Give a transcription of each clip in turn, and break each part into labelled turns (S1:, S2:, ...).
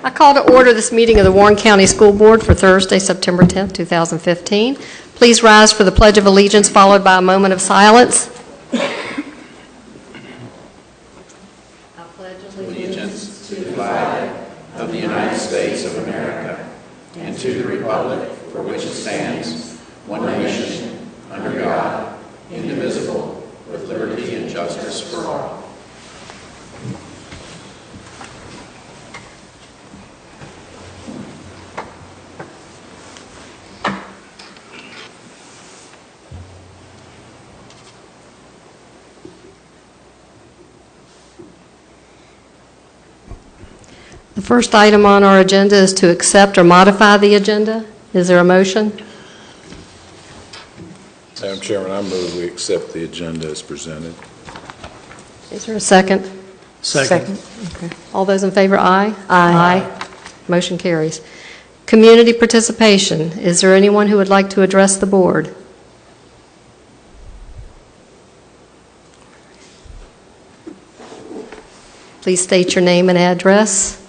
S1: I call to order this meeting of the Warren County School Board for Thursday, September 10th, 2015. Please rise for the Pledge of Allegiance, followed by a moment of silence.
S2: I pledge allegiance to the flag of the United States of America and to the republic for which it stands, one nation, under God, indivisible, with liberty and justice for all.
S1: The first item on our agenda is to accept or modify the agenda. Is there a motion?
S3: Madam Chairman, I move we accept the agenda as presented.
S1: Is there a second?
S4: Second.
S1: Okay. All those in favor, aye? Aye. Motion carries. Community participation. Is there anyone who would like to address the board? Please state your name and address.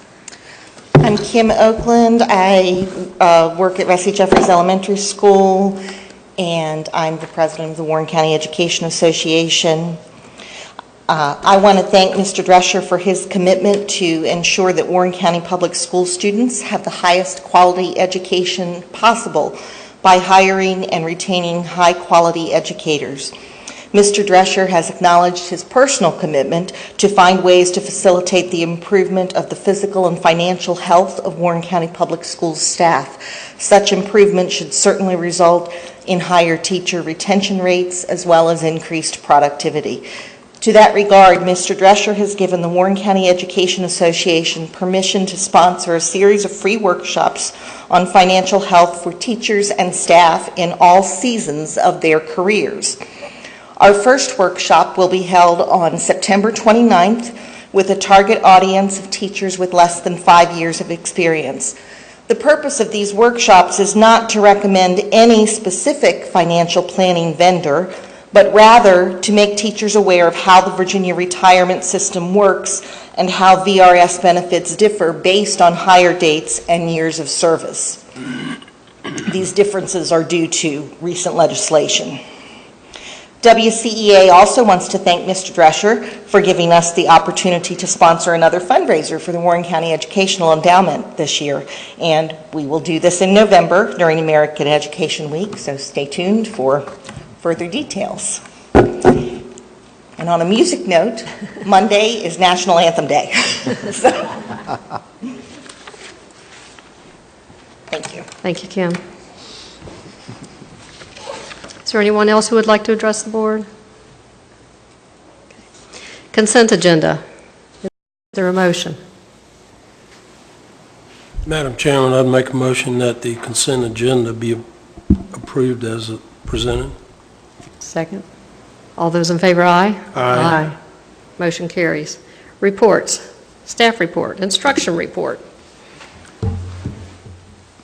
S5: I'm Kim Oakland. I work at Vesey Jeffries Elementary School, and I'm the president of the Warren County Education Association. I want to thank Mr. Drescher for his commitment to ensure that Warren County Public School students have the highest quality education possible by hiring and retaining high-quality educators. Mr. Drescher has acknowledged his personal commitment to find ways to facilitate the improvement of the physical and financial health of Warren County Public Schools staff. Such improvement should certainly result in higher teacher retention rates as well as increased productivity. To that regard, Mr. Drescher has given the Warren County Education Association permission to sponsor a series of free workshops on financial health for teachers and staff in all seasons of their careers. Our first workshop will be held on September 29th with a target audience of teachers with less than 5 years of experience. The purpose of these workshops is not to recommend any specific financial planning vendor, but rather to make teachers aware of how the Virginia retirement system works and how VRS benefits differ based on hire dates and years of service. These differences are due to recent legislation. WCEA also wants to thank Mr. Drescher for giving us the opportunity to sponsor another fundraiser for the Warren County Educational Endowment this year. And we will do this in November during American Education Week, so stay tuned for further details. And on a music note, Monday is National Anthem Day. Thank you.
S1: Thank you, Kim. Is there anyone else who would like to address the board? Okay. Consent agenda. Is there a motion?
S4: Madam Chairman, I'd make a motion that the consent agenda be approved as presented.
S1: Second. All those in favor, aye?
S4: Aye.
S1: Motion carries. Reports. Staff report. Instruction report.
S6: I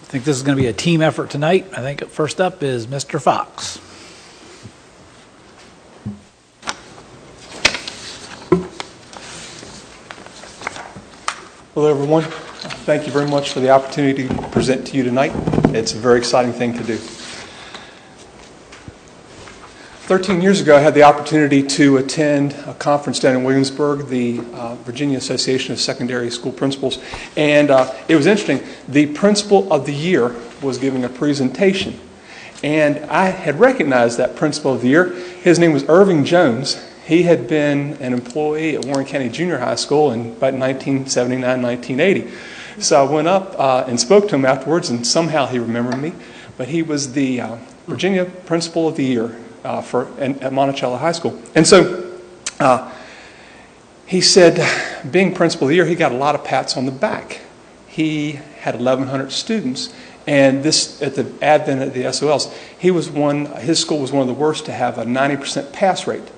S6: think this is going to be a team effort tonight. I think first up is Mr. Fox.
S7: Hello, everyone. Thank you very much for the opportunity to present to you tonight. It's a very exciting thing to do. 13 years ago, I had the opportunity to attend a conference down in Williamsburg, the Virginia Association of Secondary School Principals, and it was interesting. The Principal of the Year was giving a presentation, and I had recognized that Principal of the Year. His name was Irving Jones. He had been an employee at Warren County Junior High School in about 1979, 1980. So I went up and spoke to him afterwards, and somehow he remembered me. But he was the Virginia Principal of the Year at Monticello High School. And so he said, being Principal of the Year, he got a lot of pats on the back. He had 1,100 students. And this, at the advent of the SOLs, his school was one of the worst to have a 90% pass rate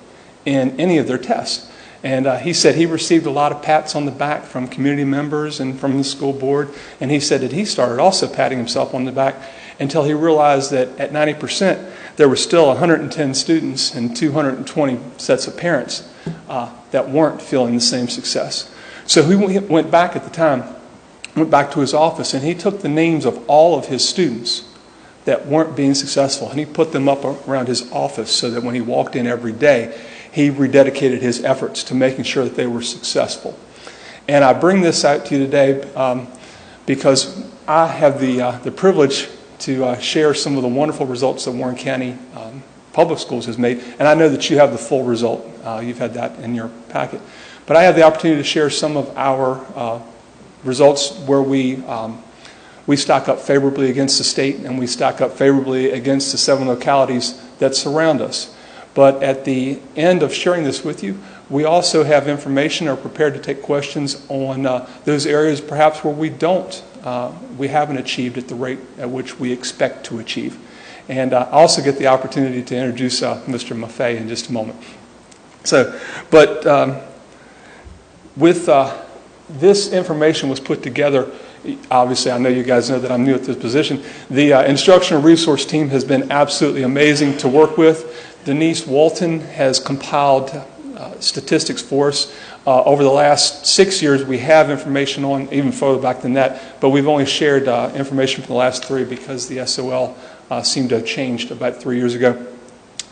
S7: in any of their tests. And he said he received a lot of pats on the back from community members and from the school board. And he said that he started also patting himself on the back until he realized that at 90%, there were still 110 students and 220 sets of parents that weren't feeling the same success. So he went back at the time went back to his office, and he took the names of all of his students that weren't being successful, and he put them up around his office so that when he walked in every day, he rededicated his efforts to making sure that they were successful. And I bring this out to you today because I have the privilege to share some of the wonderful results that Warren County Public Schools has made, and I know that you have the full result. You've had that in your packet. But I have the opportunity to share some of our results where we stack up favorably against the state, and we stack up favorably against the 7 localities that surround us. But at the end of sharing this with you, we also have information, are prepared to take questions on those areas perhaps where we haven't achieved at the rate at which we expect to achieve. And I also get the opportunity to introduce Mr. Maffei in just a moment. With this information was put together, obviously I know you guys know that I'm new at this position. The instructional resource team has been absolutely amazing to work with. Denise Walton has compiled statistics for us. Over the last 6 years, we have information on, even further back than that, but we've only shared information for the last 3 because the SOL seemed to have changed about 3 years ago.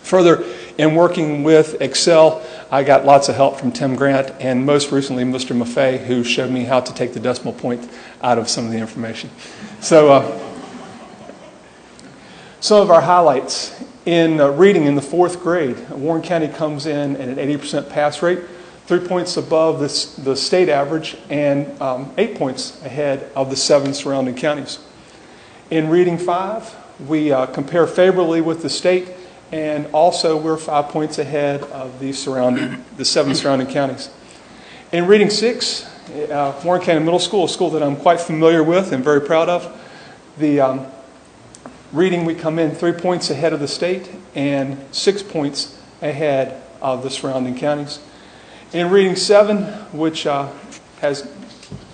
S7: Further, in working with Excel, I got lots of help from Tim Grant and most recently Mr. Maffei, who showed me how to take the decimal point out of some of the information. So, some of our highlights. In reading in the 4th grade, Warren County comes in at an 80% pass rate, 3 points above the state average and 8 points ahead of the 7 surrounding counties. In reading 5, we compare favorably with the state, and also we're 5 points ahead of the 7 surrounding counties. In reading 6, Warren County Middle School, a school that I'm quite familiar with and very proud of, the reading we come in 3 points ahead of the state and 6 points ahead of the surrounding counties. In reading 7, which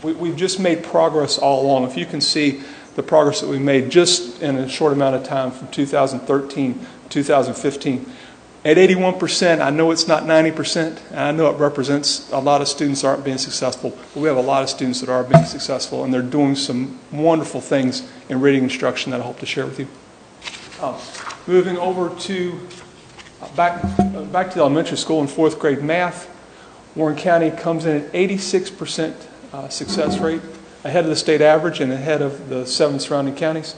S7: we've just made progress all along. If you can see the progress that we made just in a short amount of time from 2013 to 2015. At 81%, I know it's not 90%, and I know it represents a lot of students aren't being successful, but we have a lot of students that are being successful, and they're doing some wonderful things in reading instruction that I hope to share with you. Moving over to back to elementary school in 4th grade math, Warren County comes in at 86% success rate, ahead of the state average and ahead of the 7 surrounding counties.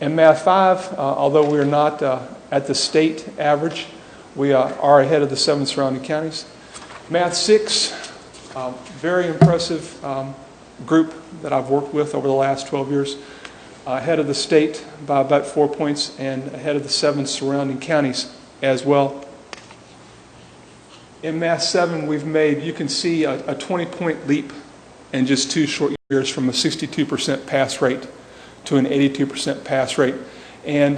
S7: In Math 5, although we are not at the state average, we are ahead of the 7 surrounding counties. Math 6, very impressive group that I've worked with over the last 12 years, ahead of the state by about 4 points and ahead of the 7 surrounding counties as well. In Math 7, we've made, you can see a 20-point leap in just 2 short years from a 62% pass rate to an 82% pass rate. And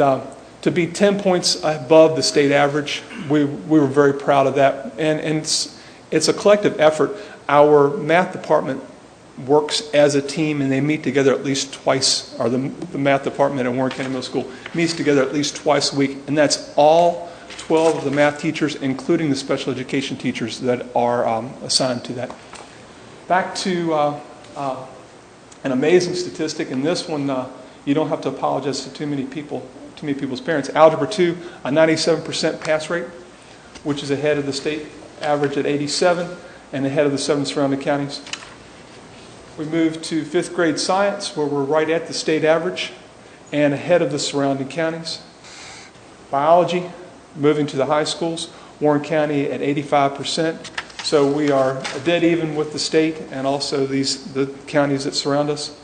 S7: to be 10 points above the state average, we were very proud of that. And it's a collective effort. Our math department works as a team, and they meet together at least twice, or the math department at Warren County Middle School meets together at least twice a week, and that's all 12 of the math teachers, including the special education teachers that are assigned to that. Back to an amazing statistic, and this one you don't have to apologize to too many people's parents. Algebra 2, a 97% pass rate, which is ahead of the state average at 87 and ahead of the 7 surrounding counties. We move to 5th grade science, where we're right at the state average and ahead of the surrounding counties. Biology, moving to the high schools, Warren County at 85%. So we are dead even with the state and also the counties that surround us.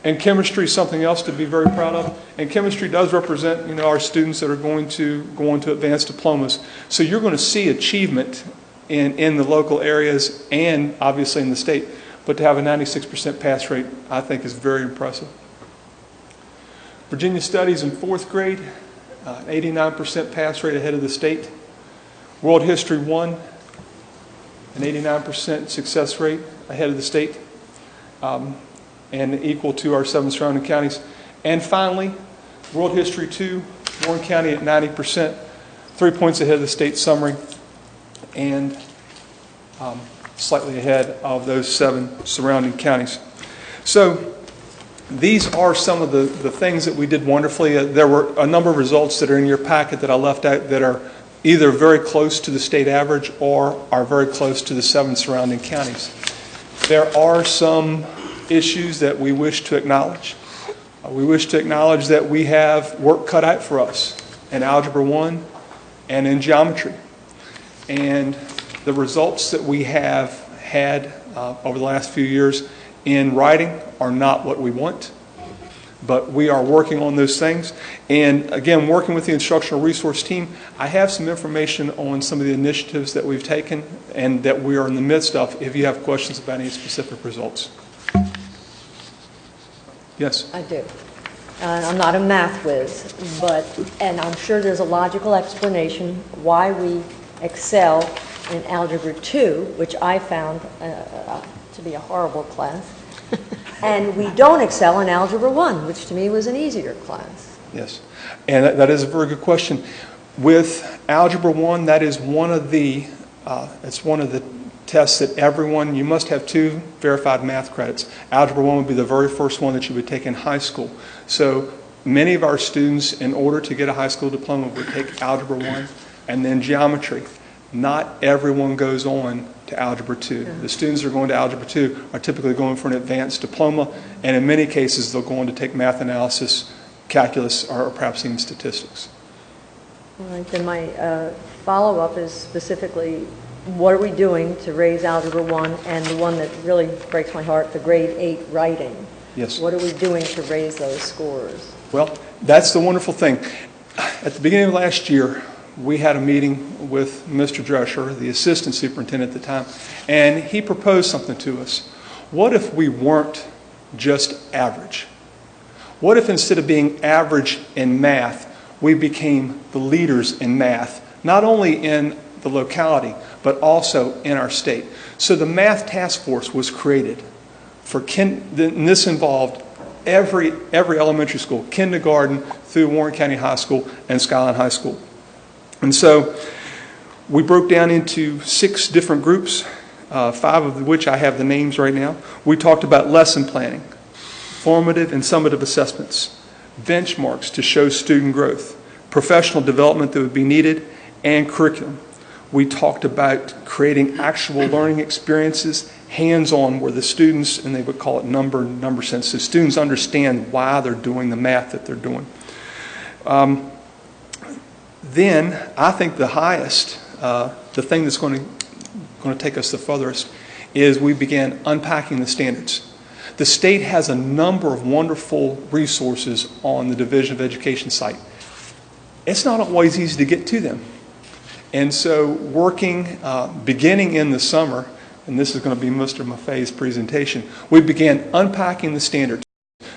S7: And chemistry is something else to be very proud of. And chemistry does represent, our students that are going to go on to advanced diplomas. So you're going to see achievement in the local areas and obviously in the state. But to have a 96% pass rate, I think, is very impressive. Virginia Studies in 4th grade, 89% pass rate ahead of the state. World History 1, an 89% success rate ahead of the state, and equal to our 7 surrounding counties. And finally, World History 2, Warren County at 90%, 3 points ahead of the state summary, and slightly ahead of those 7 surrounding counties. So these are some of the things that we did wonderfully. There were a number of results that are in your packet that I left out that are either very close to the state average or are very close to the 7 surrounding counties. There are some issues that we wish to acknowledge. We wish to acknowledge that we have work cut out for us in Algebra 1 and in geometry. And the results that we have had over the last few years in writing are not what we want, but we are working on those things. And again, working with the instructional resource team, I have some information on some of the initiatives that we've taken and that we are in the midst of if you have questions about any specific results. Yes?
S8: I do. I'm not a math whiz, and I'm sure there's a logical explanation why we excel in Algebra 2, which I found to be a horrible class, and we don't excel in Algebra 1, which to me was an easier class.
S7: Yes. And that is a very good question. With Algebra 1, that is one of the tests that everyone, you must have 2 verified math credits. Algebra 1 would be the very first one that you would take in high school. So many of our students, in order to get a high school diploma, would take Algebra 1 and then geometry. Not everyone goes on to Algebra 2. The students who are going to Algebra 2 are typically going for an advanced diploma, and in many cases they'll go on to take math analysis, calculus, or perhaps even statistics.
S8: All right, then my follow-up is specifically, what are we doing to raise Algebra 1 and the one that really breaks my heart, the grade 8 writing?
S7: Yes.
S8: What are we doing to raise those scores?
S7: Well, that's the wonderful thing. At the beginning of last year, we had a meeting with Mr. Drescher, the assistant superintendent at the time, and he proposed something to us. What if we weren't just average? What if instead of being average in math, we became the leaders in math, not only in the locality, but also in our state? So the math task force was created and this involved every elementary school, kindergarten through Warren County High School and Skyline High School. And so we broke down into 6 different groups, 5 of which I have the names right now. We talked about lesson planning, formative and summative assessments, benchmarks to show student growth, professional development that would be needed, and curriculum. We talked about creating actual learning experiences, hands-on, where the students, and they would call it number sense, so students understand why they're doing the math that they're doing. Then, I think the highest, the thing that's going to take us the furthest, is we began unpacking the standards. The state has a number of wonderful resources on the Division of Education site. It's not always easy to get to them. And so beginning in the summer, and this is going to be Mr. Maffei's presentation, we began unpacking the standards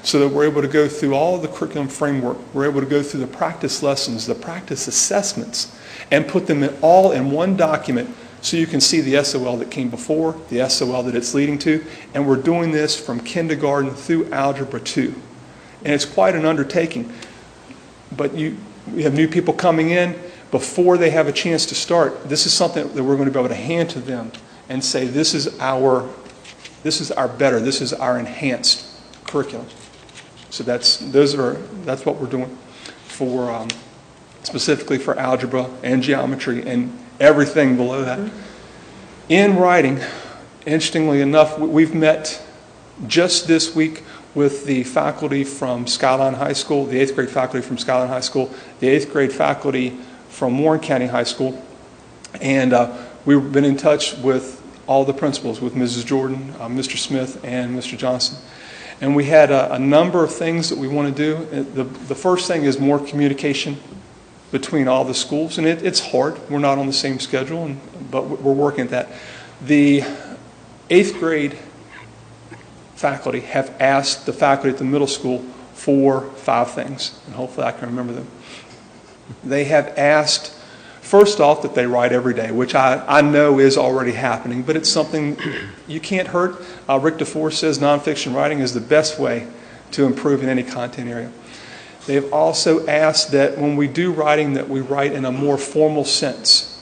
S7: so that we're able to go through all of the curriculum framework. We're able to go through the practice lessons, the practice assessments, and put them all in one document so you can see the SOL that came before, the SOL that it's leading to, and we're doing this from kindergarten through Algebra 2. And it's quite an undertaking. But we have new people coming in. Before they have a chance to start, this is something that we're going to be able to hand to them and say, this is our better, this is our enhanced curriculum. So that's what we're doing for specifically for algebra and geometry and everything below that. In writing, interestingly enough, we've met just this week with the faculty from Skyline High School, the 8th grade faculty from Skyline High School, the 8th grade faculty from Warren County High School, and we've been in touch with all the principals, with Mrs. Jordan, Mr. Smith, and Mr. Johnson. And we had a number of things that we want to do. The first thing is more communication between all the schools, and it's hard. We're not on the same schedule, but we're working at that. The 8th grade faculty have asked the faculty at the middle school for 5 things, and hopefully I can remember them. They have asked, first off, that they write every day, which I know is already happening, but it's something you can't hurt. Rick DeForest says nonfiction writing is the best way to improve in any content area. They have also asked that when we do writing, that we write in a more formal sense.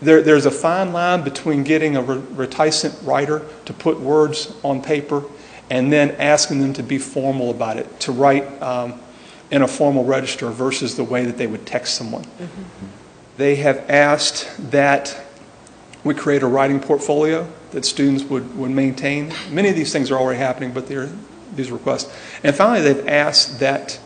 S7: There's a fine line between getting a reticent writer to put words on paper and then asking them to be formal about it, to write in a formal register versus the way that they would text someone. They have asked that we create a writing portfolio that students would maintain. Many of these things are already happening, but they're these requests. And finally, they've asked that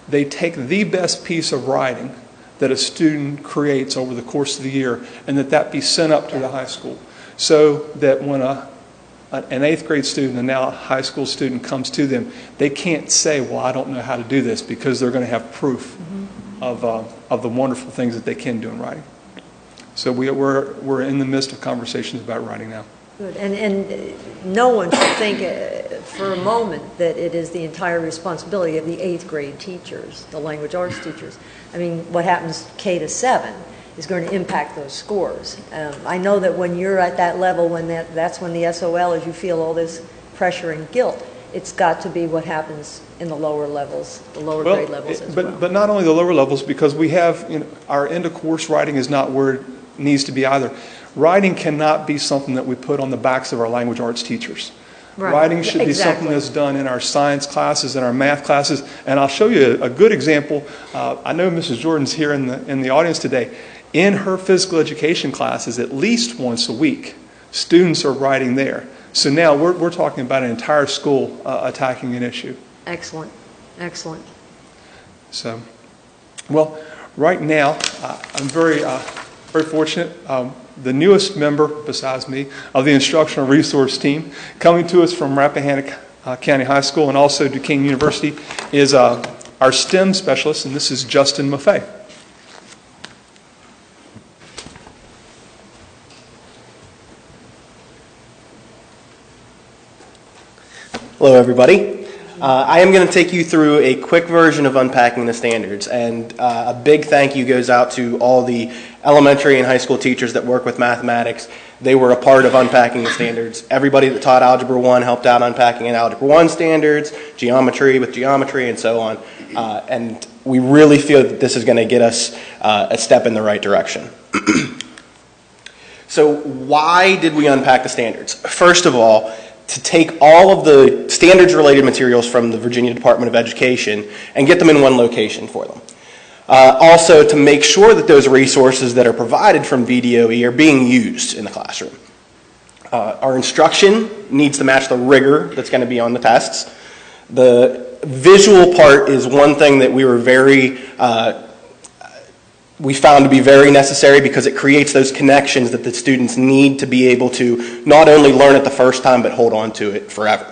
S7: they take the best piece of writing that a student creates over the course of the year and that be sent up to the high school so that when an 8th grade student and now a high school student comes to them, they can't say, well, I don't know how to do this, because they're going to have proof of the wonderful things that they can do in writing. So we're in the midst of conversations about writing now.
S8: Good. And no one should think for a moment that it is the entire responsibility of the 8th grade teachers, the language arts teachers. I mean, what happens K to 7 is going to impact those scores. I know that when you're at that level, when that's when the SOL is, you feel all this pressure and guilt. It's got to be what happens in the lower levels, the lower grade levels as well.
S7: But not only the lower levels, because we have, our end of course writing is not where it needs to be either. Writing cannot be something that we put on the backs of our language arts teachers. Right. Writing should be something that's done in our science classes and our math classes. And I'll show you a good example. I know Mrs. Jordan's here in the audience today. In her physical education classes, at least once a week, students are writing there. So now we're talking about an entire school attacking an issue.
S8: Excellent. Excellent.
S7: So, well, right now, I'm very fortunate. The newest member, besides me, of the instructional resource team, coming to us from Rappahannock County High School and also Duquesne University, is our STEM specialist, and this is Justin Maffei.
S9: Hello, everybody. I am going to take you through a quick version of unpacking the standards, and a big thank you goes out to all the elementary and high school teachers that work with mathematics. They were a part of unpacking the standards. Everybody that taught Algebra 1 helped out unpacking in Algebra 1 standards, geometry with geometry, and so on. And we really feel that this is going to get us a step in the right direction. So why did we unpack the standards? First of all, to take all of the standards-related materials from the Virginia Department of Education and get them in one location for them. Also, to make sure that those resources that are provided from VDOE are being used in the classroom. Our instruction needs to match the rigor that's going to be on the tests. The visual part is one thing that we found to be very necessary because it creates those connections that the students need to be able to not only learn it the first time but hold on to it forever.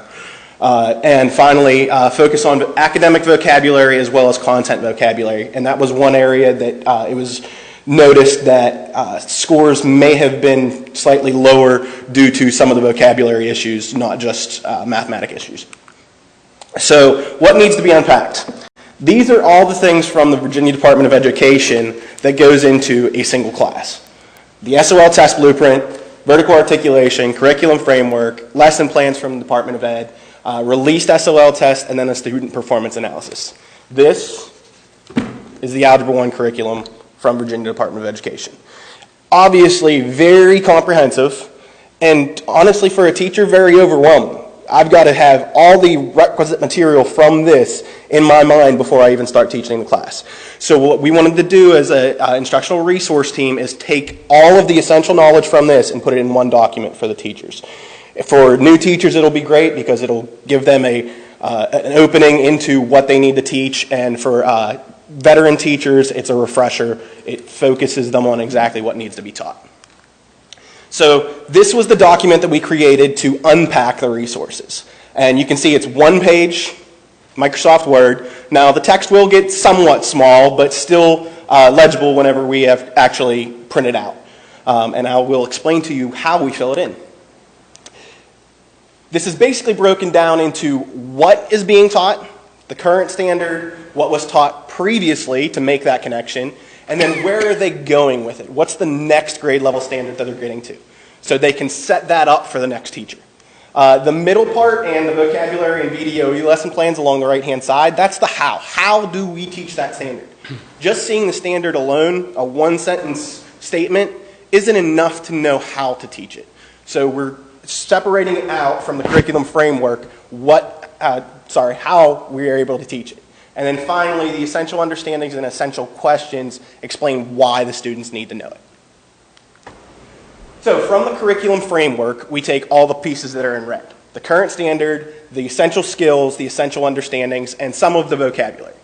S9: And finally, focus on academic vocabulary as well as content vocabulary. And that was one area that it was noticed that scores may have been slightly lower due to some of the vocabulary issues, not just mathematic issues. So what needs to be unpacked? These are all the things from the Virginia Department of Education that goes into a single class. The SOL test blueprint, vertical articulation, curriculum framework, lesson plans from the Department of Ed, released SOL test, and then a student performance analysis. This is the Algebra 1 curriculum from Virginia Department of Education. Obviously very comprehensive, and honestly for a teacher, very overwhelming. I've got to have all the requisite material from this in my mind before I even start teaching the class. So what we wanted to do as an instructional resource team is take all of the essential knowledge from this and put it in one document for the teachers. For new teachers, it'll be great because it'll give them an opening into what they need to teach, and for veteran teachers, it's a refresher. It focuses them on exactly what needs to be taught. So this was the document that we created to unpack the resources. And you can see it's one page, Microsoft Word. Now the text will get somewhat small, but still legible whenever we have actually printed out. And I will explain to you how we fill it in. This is basically broken down into what is being taught, the current standard, what was taught previously to make that connection, and then where are they going with it? What's the next grade level standard that they're getting to? So they can set that up for the next teacher. The middle part and the vocabulary and VDOE lesson plans along the right-hand side, that's the how. How do we teach that standard? Just seeing the standard alone, a one-sentence statement, isn't enough to know how to teach it. So we're separating it out from the curriculum framework, what how we are able to teach it. And then finally, the essential understandings and essential questions explain why the students need to know it. So from the curriculum framework, we take all the pieces that are in red. The current standard, the essential skills, the essential understandings, and some of the vocabulary.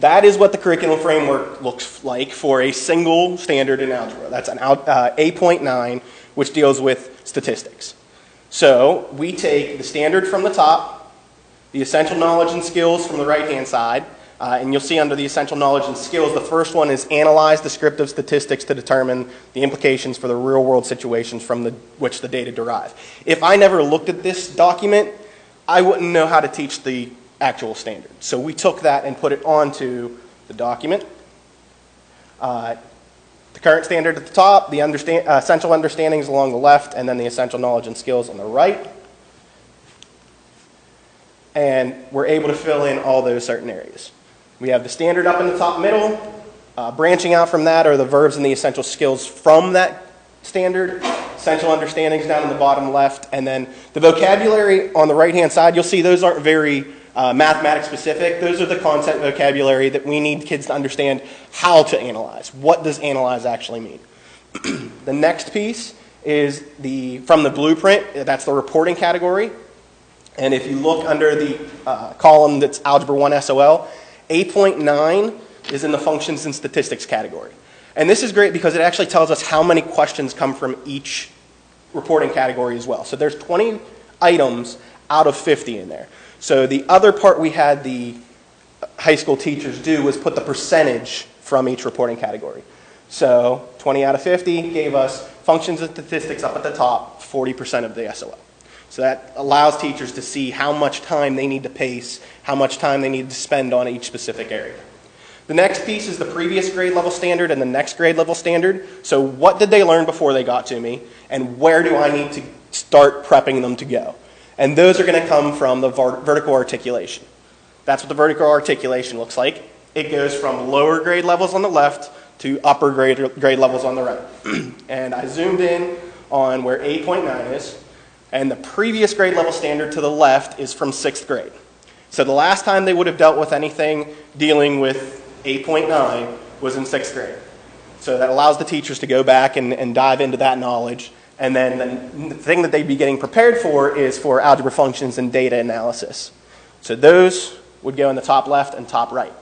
S9: That is what the curriculum framework looks like for a single standard in algebra. That's an 8.9, which deals with statistics. So we take the standard from the top, the essential knowledge and skills from the right-hand side, and you'll see under the essential knowledge and skills, the first one is analyze descriptive statistics to determine the implications for the real-world situations from which the data derive. If I never looked at this document, I wouldn't know how to teach the actual standard. So we took that and put it onto the document. The current standard at the top, the essential understandings along the left, and then the essential knowledge and skills on the right. And we're able to fill in all those certain areas. We have the standard up in the top middle. Branching out from that are the verbs and the essential skills from that standard. Essential understandings down in the bottom left. And then the vocabulary on the right-hand side, you'll see those aren't very mathematics specific. Those are the concept vocabulary that we need kids to understand how to analyze. What does analyze actually mean? The next piece is from the blueprint. That's the reporting category. And if you look under the column that's Algebra 1 SOL, 8.9 is in the functions and statistics category. And this is great because it actually tells us how many questions come from each reporting category as well. So there's 20 items out of 50 in there. So the other part we had the high school teachers do was put the percentage from each reporting category. So 20 out of 50 gave us functions and statistics up at the top, 40% of the SOL. So that allows teachers to see how much time they need to pace, how much time they need to spend on each specific area. The next piece is the previous grade level standard and the next grade level standard. So what did they learn before they got to me, and where do I need to start prepping them to go? And those are going to come from the vertical articulation. That's what the vertical articulation looks like. It goes from lower grade levels on the left to upper grade levels on the right. And I zoomed in on where 8.9 is. And the previous grade level standard to the left is from 6th grade. So the last time they would have dealt with anything dealing with 8.9 was in 6th grade. So that allows the teachers to go back and dive into that knowledge. And then the thing that they'd be getting prepared for is for algebra functions and data analysis. So those would go in the top left and top right.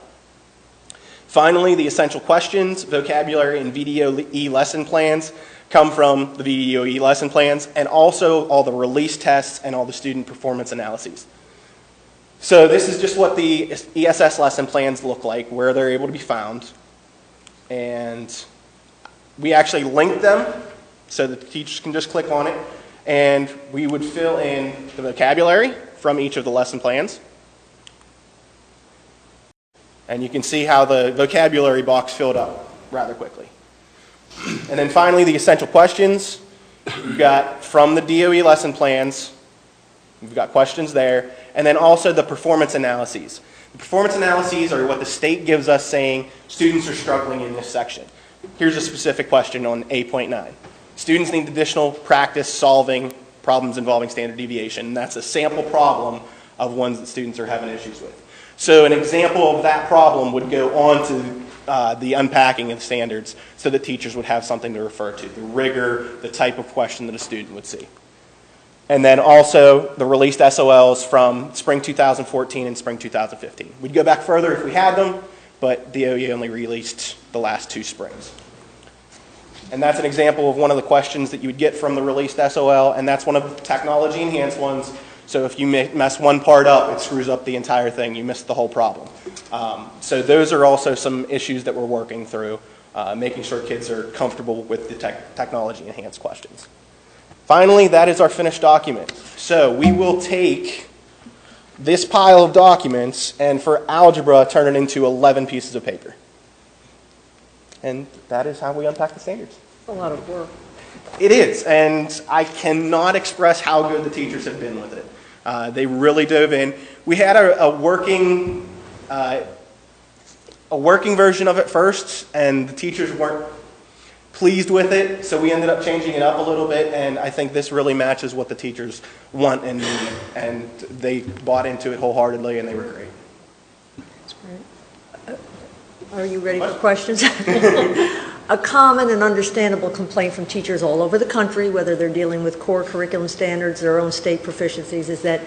S9: Finally, the essential questions, vocabulary, and VDOE lesson plans come from the VDOE lesson plans, and also all the release tests and all the student performance analyses. So this is just what the ESS lesson plans look like, where they're able to be found. And we actually link them so that the teachers can just click on it, and we would fill in the vocabulary from each of the lesson plans. And you can see how the vocabulary box filled up rather quickly. And then finally, the essential questions. We've got from the DOE lesson plans, we've got questions there, and then also the performance analyses. The performance analyses are what the state gives us saying students are struggling in this section. Here's a specific question on 8.9. Students need additional practice solving problems involving standard deviation, and that's a sample problem of ones that students are having issues with. So an example of that problem would go on to the unpacking of standards so that teachers would have something to refer to, the rigor, the type of question that a student would see. And then also the released SOLs from spring 2014 and spring 2015. We'd go back further if we had them, but DOE only released the last 2 springs. And that's an example of one of the questions that you would get from the released SOL, and that's one of the technology enhanced ones. So if you mess one part up, it screws up the entire thing. You miss the whole problem. So those are also some issues that we're working through, making sure kids are comfortable with the technology enhanced questions. Finally, that is our finished document. So we will take this pile of documents and for algebra turn it into 11 pieces of paper. And that is how we unpack the standards.
S8: A lot of work.
S9: It is, and I cannot express how good the teachers have been with it. They really dove in. We had a working version of it first, and the teachers pleased with it, so we ended up changing it up a little bit, and I think this really matches what the teachers want and need, and they bought into it wholeheartedly, and they were great.
S8: Are you ready for questions? A common and understandable complaint from teachers all over the country, whether they're dealing with core curriculum standards, their own state proficiencies, is that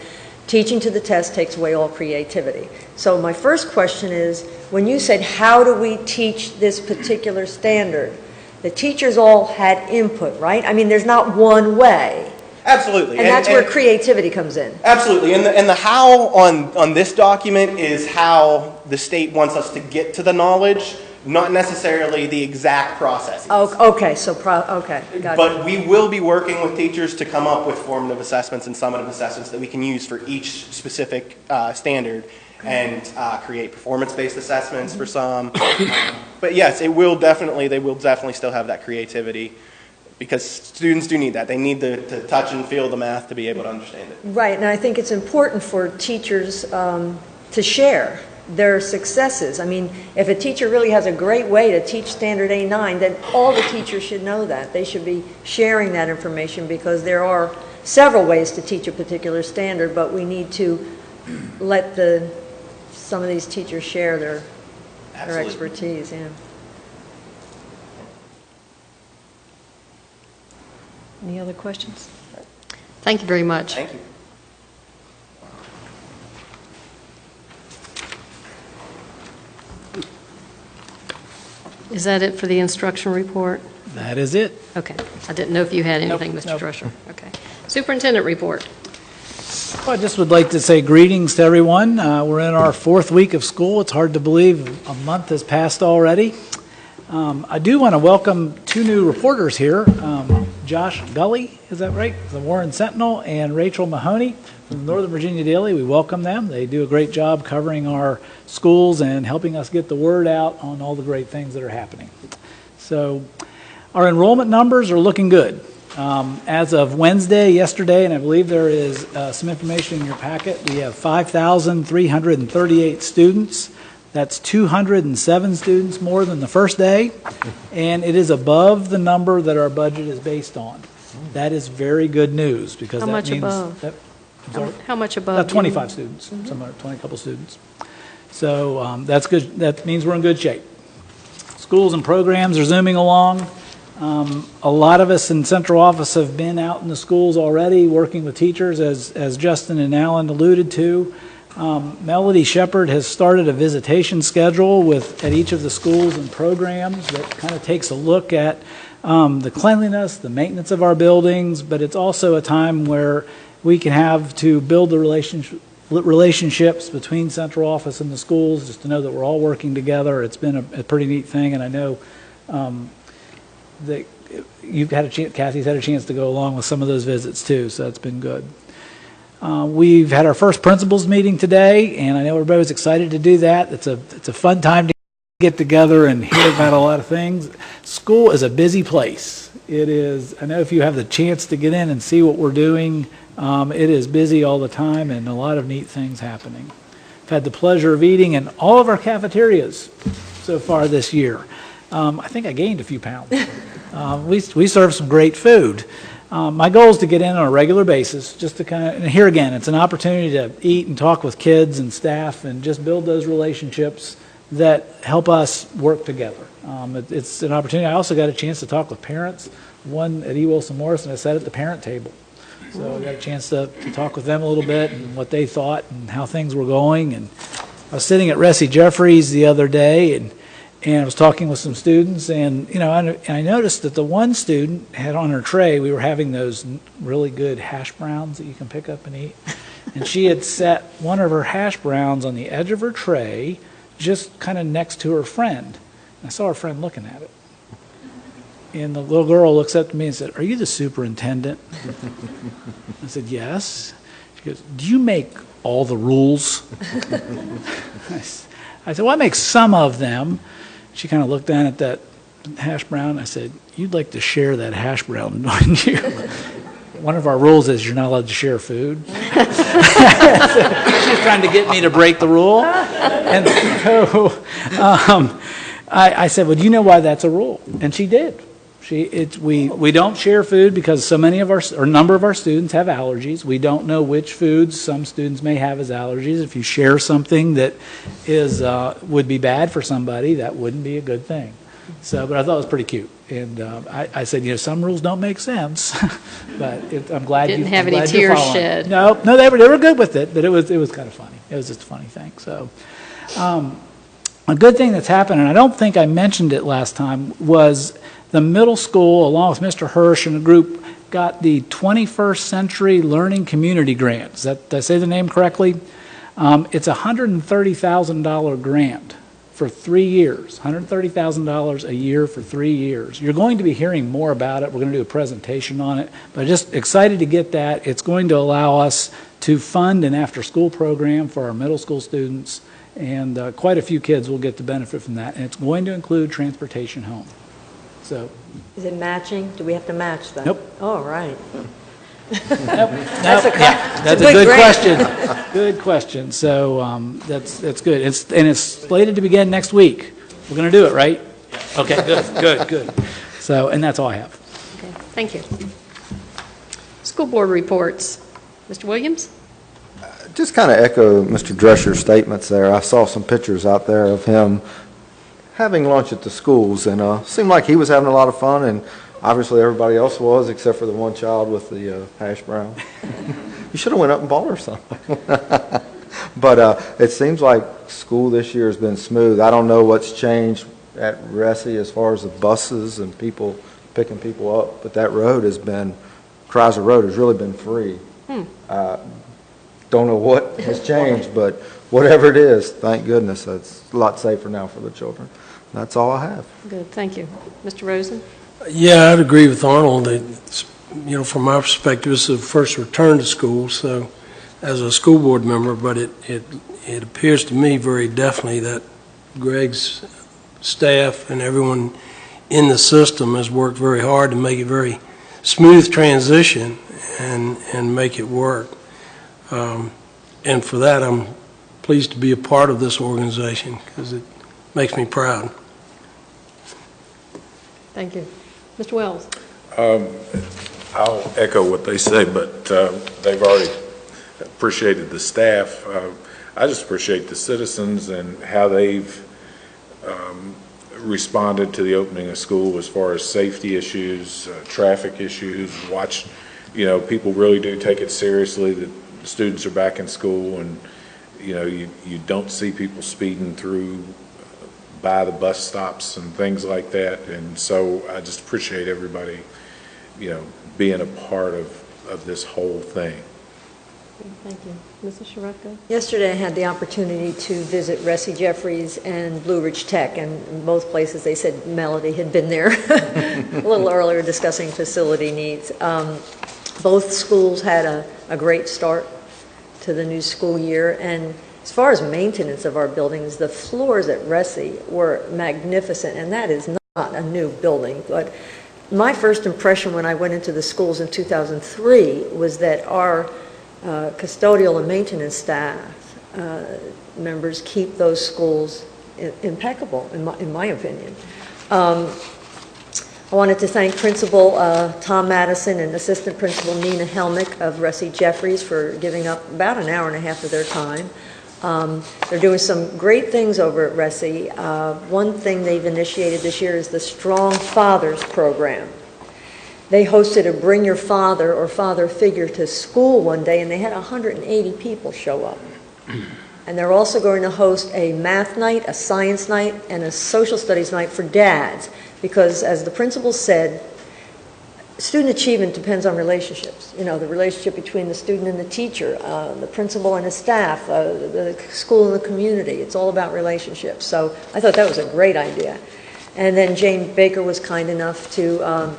S8: teaching to the test takes away all creativity. So my first question is, when you said, how do we teach this particular standard? The teachers all had input, right? I mean, there's not one way.
S9: Absolutely.
S8: And that's where creativity comes in.
S9: Absolutely. And the how on this document is how the state wants us to get to the knowledge, not necessarily the exact process.
S8: Oh, okay, so, okay, got it.
S9: But we will be working with teachers to come up with formative assessments and summative assessments that we can use for each specific standard and create performance-based assessments for some. But yes, they will definitely still have that creativity, because students do need that. They need to touch and feel the math to be able to understand it.
S8: Right, and I think it's important for teachers to share their successes. I mean, if a teacher really has a great way to teach Standard A9, then all the teachers should know that. They should be sharing that information, because there are several ways to teach a particular standard, but we need to let some of these teachers share their expertise. Yeah. Any other questions?
S1: Thank you very much.
S9: Thank you.
S1: Is that it for the instruction report?
S6: That is it.
S1: Okay. I didn't know if you had anything, Mr.
S6: nope.
S1: Drescher. Okay. Superintendent report.
S6: Well, I just would like to say greetings to everyone. We're in our 4th week of school. It's hard to believe a month has passed already. I do want to welcome 2 new reporters here, Josh Gully, is that right? The Warren Sentinel, and Rachel Mahoney from the Northern Virginia Daily. We welcome them. They do a great job covering our schools and helping us get the word out on all the great things that are happening. So our enrollment numbers are looking good. As of Wednesday, yesterday, and I believe there is some information in your packet, we have 5,338 students. That's 207 students more than the first day, and it is above the number that our budget is based on. That is very good news, because
S1: How
S6: that
S1: much
S6: means
S1: above?
S6: that,
S1: How much above?
S6: about
S1: do you-
S6: 25 students, somewhere 20 couple students. So that's good. That means we're in good shape. Schools and programs are zooming along. A lot of us in central office have been out in the schools already working with teachers, as Justin and Alan alluded to. Melody Shepard has started a visitation schedule at each of the schools and programs that kind of takes a look at the cleanliness, the maintenance of our buildings, but it's also a time where we can have to build the relationships between central office and the schools, just to know that we're all working together. It's been a pretty neat thing, and I know that you've had a chance, Kathy's had a chance to go along with some of those visits too, so that's been good. We've had our first principals meeting today, and I know everybody was excited to do that. It's a fun time to get together and hear about a lot of things. School is a busy place. It is. I know if you have the chance to get in and see what we're doing, it is busy all the time and a lot of neat things happening. I've had the pleasure of eating in all of our cafeterias so far this year. I think I gained a few pounds. We serve some great food. My goal is to get in on a regular basis, just to kind of, and here again, it's an opportunity to eat and talk with kids and staff and just build those relationships that help us work together. It's an opportunity. I also got a chance to talk with parents. One at E. Wilson Morrison, I sat at the parent table. So I got a chance to talk with them a little bit and what they thought and how things were going. And I was sitting at Ressie Jeffries the other day, and I was talking with some students, and I noticed that the one student had on her tray, we were having those really good hash browns that you can pick up and eat, and she had set one of her hash browns on the edge of her tray, just kind of next to her friend. And I saw her friend looking at it, and the little girl looks up to me and said, "Are you the superintendent?" I said, "Yes." She goes, "Do you make all the rules?" I said, "Well, I make some of them." She kind of looked down at that hash brown. I said, "You'd like to share that hash brown, wouldn't you?" One of our rules is you're not allowed to share food. She's trying to get me to break the rule. And so I said, "Well, do you know why that's a rule?" And she did. We don't share food because so many of our, or a number of our students have allergies. We don't know which foods some students may have as allergies. If you share something that would be bad for somebody, that wouldn't be a good thing. So, but I thought it was pretty cute. And I said, some rules don't make sense, but I'm glad
S1: Didn't
S6: you
S1: have
S6: I'm
S1: any
S6: glad you're
S1: tears
S6: following.
S1: shed.
S6: No, they were good with it, but it was kind of funny. It was just a funny thing. So, a good thing that's happened, and I don't think I mentioned it last time, was the middle school, along with Mr. Hirsch and a group, got the 21st Century Learning Community Grant. Did I say the name correctly? It's a $130,000 grant for 3 years, $130,000 a year for 3 years. You're going to be hearing more about it. We're going to do a presentation on it, but just excited to get that. It's going to allow us to fund an after-school program for our middle school students, and quite a few kids will get the benefit from that, and it's going to include transportation home. So,
S8: Is it matching? Do we have to match that?
S6: Nope.
S8: Oh, right.
S6: that's a
S8: good
S6: good
S8: grant.
S6: question. Good question. So that's good. It's slated to begin next week. We're going to do it, right? Okay. Good. So, and that's all I have.
S1: Okay, thank you. School board reports. Mr. Williams?
S10: Just kind of echo Mr. Drescher's statements there. I saw some pictures out there of him having lunch at the schools, and seemed like he was having a lot of fun, and obviously everybody else was, except for the one child with the hash brown. You should have went up and bought her something. But it seems like school this year has been smooth. I don't know what's changed at Ressie as far as the buses and people picking people up, but that road has been, Kreiser Road has really been free. Don't know what has changed, but whatever it is, thank goodness, it's a lot safer now for the children. That's all I have.
S1: Good, thank you. Mr. Rosen?
S4: Yeah, I'd agree with Arnold that, from my perspective, it's the first return to school, so as a school board member, but it appears to me very definitely that Greg's staff and everyone in the system has worked very hard to make it very smooth transition and make it work. And for that, I'm pleased to be a part of this organization because it makes me proud.
S1: Thank you. Mr. Wells?
S3: I'll echo what they say, but they've already appreciated the staff. I just appreciate the citizens and how they've responded to the opening of school as far as safety issues, traffic issues. People really do take it seriously that the students are back in school, and you don't see people speeding through by the bus stops and things like that. And so I just appreciate everybody, being a part of this whole thing.
S1: Thank you. Mrs. Sharepko?
S8: Yesterday, I had the opportunity to visit Ressie Jeffries and Blue Ridge Tech, and in both places they said Melody had been there a little earlier discussing facility needs. Both schools had a great start to the new school year, and as far as maintenance of our buildings, the floors at Ressie were magnificent, and that is not a new building. But my first impression when I went into the schools in 2003 was that our custodial and maintenance staff members keep those schools impeccable, in my opinion. I wanted to thank Principal Tom Madison and Assistant Principal Nina Helmick of Ressie Jeffries for giving up about an hour and a half of their time. They're doing some great things over at Ressie. One thing they've initiated this year is the Strong Fathers program. They hosted a Bring Your Father or Father Figure to School one day, and they had 180 people show up. And they're also going to host a math night, a science night, and a social studies night for dads, because as the principal said, student achievement depends on relationships. The relationship between the student and the teacher, the principal and his staff, the school and the community. It's all about relationships. So I thought that was a great idea. And then Jane Baker was kind enough to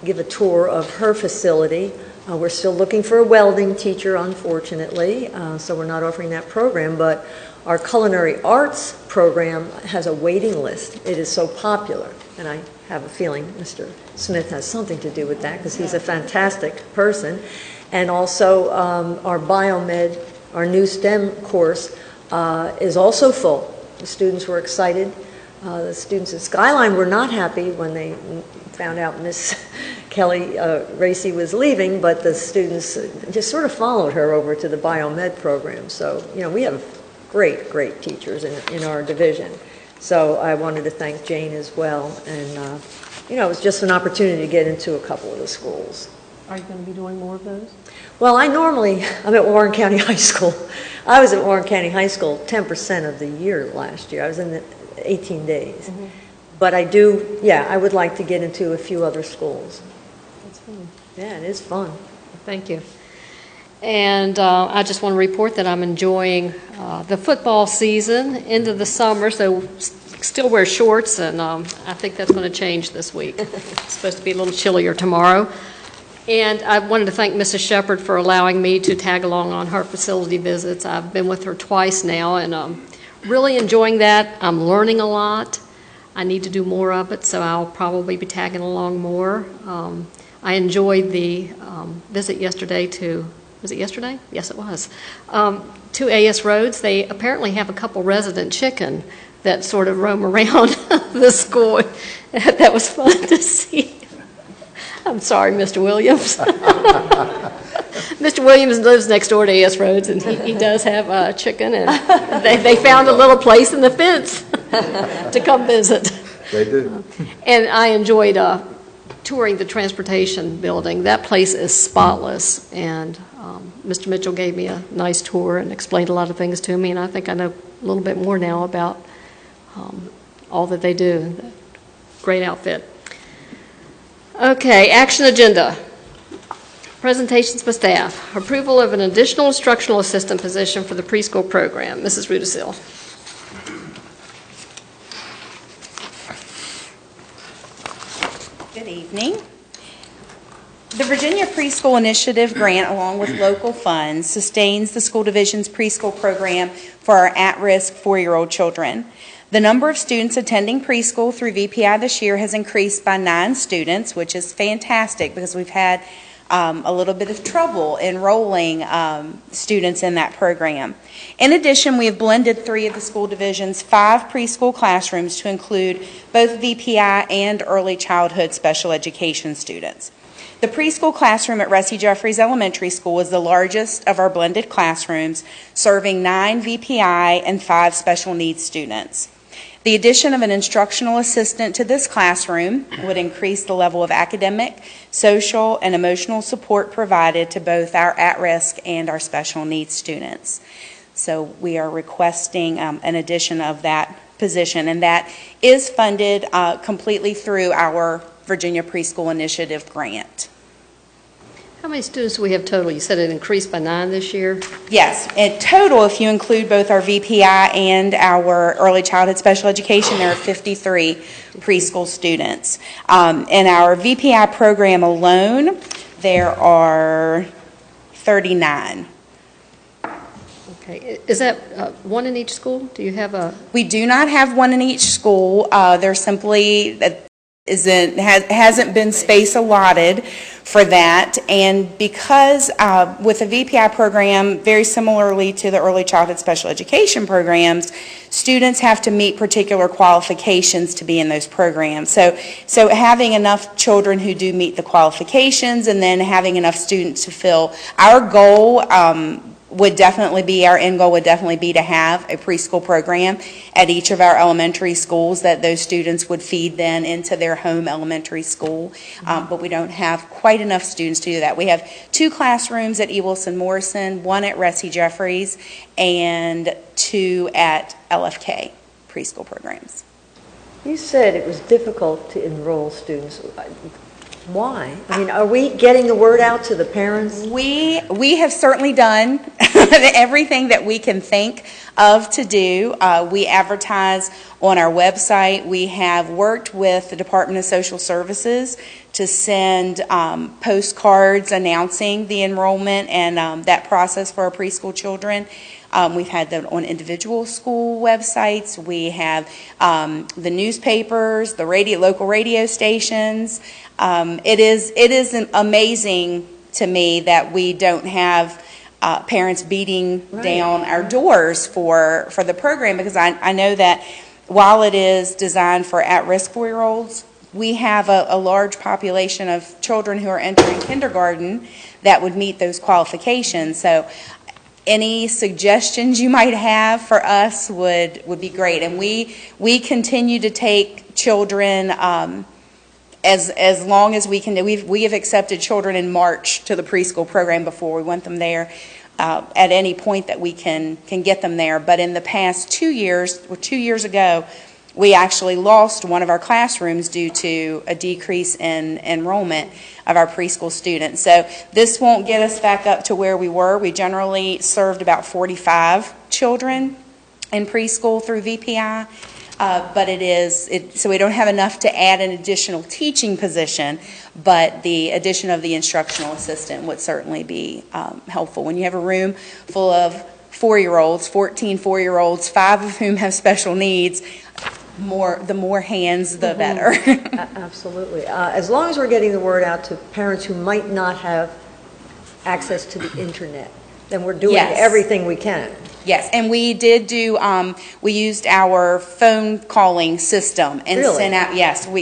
S8: give a tour of her facility. We're still looking for a welding teacher, unfortunately, so we're not offering that program, but our culinary arts program has a waiting list. It is so popular, and I have a feeling Mr. Smith has something to do with that because he's a fantastic person. And also our biomed, our new STEM course is also full. The students were excited The students at Skyline were not happy when they found out Miss Kelly Racy was leaving, but the students just sort of followed her over to the biomed program. So, we have great, great teachers in our division. So I wanted to thank Jane as well. And, it was just an opportunity to get into a couple of the schools.
S1: Are you going to be doing more of those?
S8: Well, I'm at Warren County High School. I was at Warren County High School 10% of the year last year. I was in the 18 days. Mm-hmm. But I would like to get into a few other schools.
S1: That's fun.
S8: Yeah, it is fun.
S1: Thank you. And I just want to report that I'm enjoying the football season into the summer, so still wear shorts, and I think that's going to change this week. It's supposed to be a little chillier tomorrow. And I wanted to thank Mrs. Shepard for allowing me to tag along on her facility visits. I've been with her twice now, and really enjoying that. I'm learning a lot. I need to do more of it, so I'll probably be tagging along more. I enjoyed the visit yesterday to, was it yesterday? Yes, it was. To AS Roads. They apparently have a couple resident chicken that sort of roam around the school. That was fun to see. I'm sorry, Mr. Williams. Mr. Williams lives next door to AS Roads, and he does have a chicken, and they found a little place in the fence to come visit.
S10: They do.
S1: And I enjoyed touring the transportation building. That place is spotless, and Mr. Mitchell gave me a nice tour and explained a lot of things to me, and I think I know a little bit more now about all that they do. Great outfit. Okay, action agenda. Presentations by staff. Approval of an additional instructional assistant position for the preschool program. Mrs. Rudisil.
S11: Good evening. The Virginia Preschool Initiative grant, along with local funds, sustains the school division's preschool program for our at-risk 4-year-old children. The number of students attending preschool through VPI this year has increased by 9 students, which is fantastic because we've had a little bit of trouble enrolling students in that program. In addition, we have blended 3 of the school division's 5 preschool classrooms to include both VPI and early childhood special education students. The preschool classroom at Ressie Jeffries Elementary School is the largest of our blended classrooms, serving 9 VPI and 5 special needs students. The addition of an instructional assistant to this classroom would increase the level of academic, social, and emotional support provided to both our at-risk and our special needs students. So we are requesting an addition of that position, and that is funded completely through our Virginia Preschool Initiative grant.
S1: How many students do we have total? You said it increased by 9 this year?
S11: Yes, in total, if you include both our VPI and our early childhood special education, there are 53 preschool students. In our VPI program alone, there are 39.
S1: Okay. Is that one in each school? Do you have a...
S11: We do not have one in each school. There simply hasn't been space allotted for that, and because with the VPI program, very similarly to the early childhood special education programs, students have to meet particular qualifications to be in those programs. So having enough children who do meet the qualifications, and then having enough students to fill, our goal would definitely be, our end goal would definitely be to have a preschool program at each of our elementary schools that those students would feed then into their home elementary school. But we don't have quite enough students to do that. We have 2 classrooms at E. Wilson Morrison, 1 at Ressie Jeffries, and 2 at LFK preschool programs.
S8: You said it was difficult to enroll students. Why? I mean, are we getting the word out to the parents?
S11: We have certainly done everything that we can think of to do. We advertise on our website. We have worked with the Department of Social Services to send postcards announcing the enrollment and that process for our preschool children. We've had them on individual school websites. We have the newspapers, the local radio stations. It is amazing to me that we don't have parents beating down our doors for the program, because I know that while it is designed for at-risk 4-year-olds, we have a large population of children who are entering kindergarten that would meet those qualifications. So any suggestions you might have for us would be great. And we continue to take children as long as we can. We have accepted children in March to the preschool program before. We want them there at any point that we can get them there. But in the past 2 years, or 2 years ago, we actually lost one of our classrooms due to a decrease in enrollment of our preschool students. So this won't get us back up to where we were. We generally served about 45 children in preschool through VPI, but so we don't have enough to add an additional teaching position, but the addition of the instructional assistant would certainly be helpful. When you have a room full of 4-year-olds, 14 4-year-olds, 5 of whom have special needs, the more hands, the better.
S8: Absolutely. As long as we're getting the word out to parents who might not have access to the internet, then we're doing everything we can.
S11: Yes, and we did do, we used our phone calling system and sent out,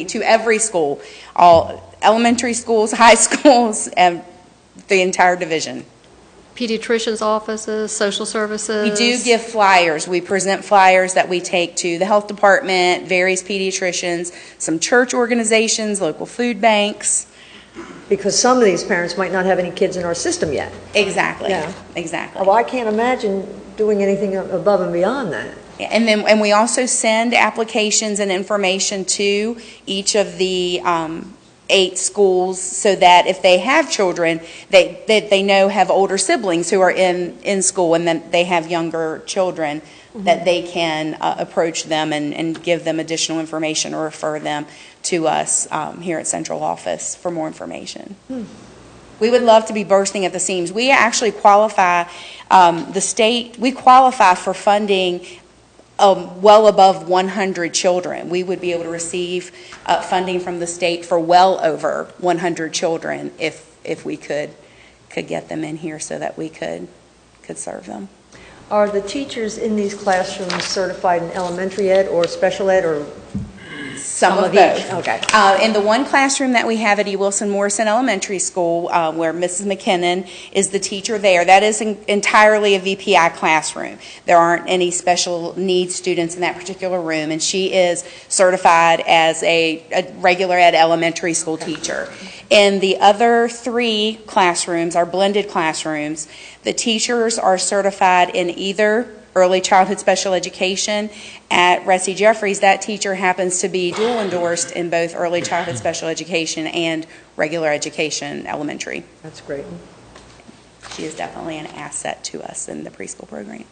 S11: to every school, all elementary schools, high schools, and the entire division.
S1: Pediatricians' offices, social services?
S11: We do give flyers. We present flyers that we take to the health department, various pediatricians, some church organizations, local food banks.
S8: Because some of these parents might not have any kids in our system yet.
S11: Exactly.
S8: Yeah.
S11: Exactly.
S8: Well, I can't imagine doing anything above and beyond that.
S11: And we also send applications and information to each of the 8 schools, so that if they have children that they know have older siblings who are in school, and then they have younger children, that they can approach them and give them additional information or refer them to us here at Central Office for more information. We would love to be bursting at the seams. We actually qualify, we qualify for funding well above 100 children. We would be able to receive funding from the state for well over 100 children if we could get them in here so that we could serve them.
S8: Are the teachers in these classrooms certified in elementary ed or special ed, or
S11: Some of
S8: each?
S11: both.
S8: Okay.
S11: In the one classroom that we have at E. Wilson Morrison Elementary School, where Mrs. McKinnon is the teacher there, that is entirely a VPI classroom. There aren't any special needs students in that particular room, and she is certified as a regular ed elementary school teacher. In the other 3 classrooms, our blended classrooms, the teachers are certified in either early childhood special education. At Ressie Jeffries, that teacher happens to be dual endorsed in both early childhood special education and regular education elementary.
S8: That's great.
S11: She is definitely an asset to us in the preschool program.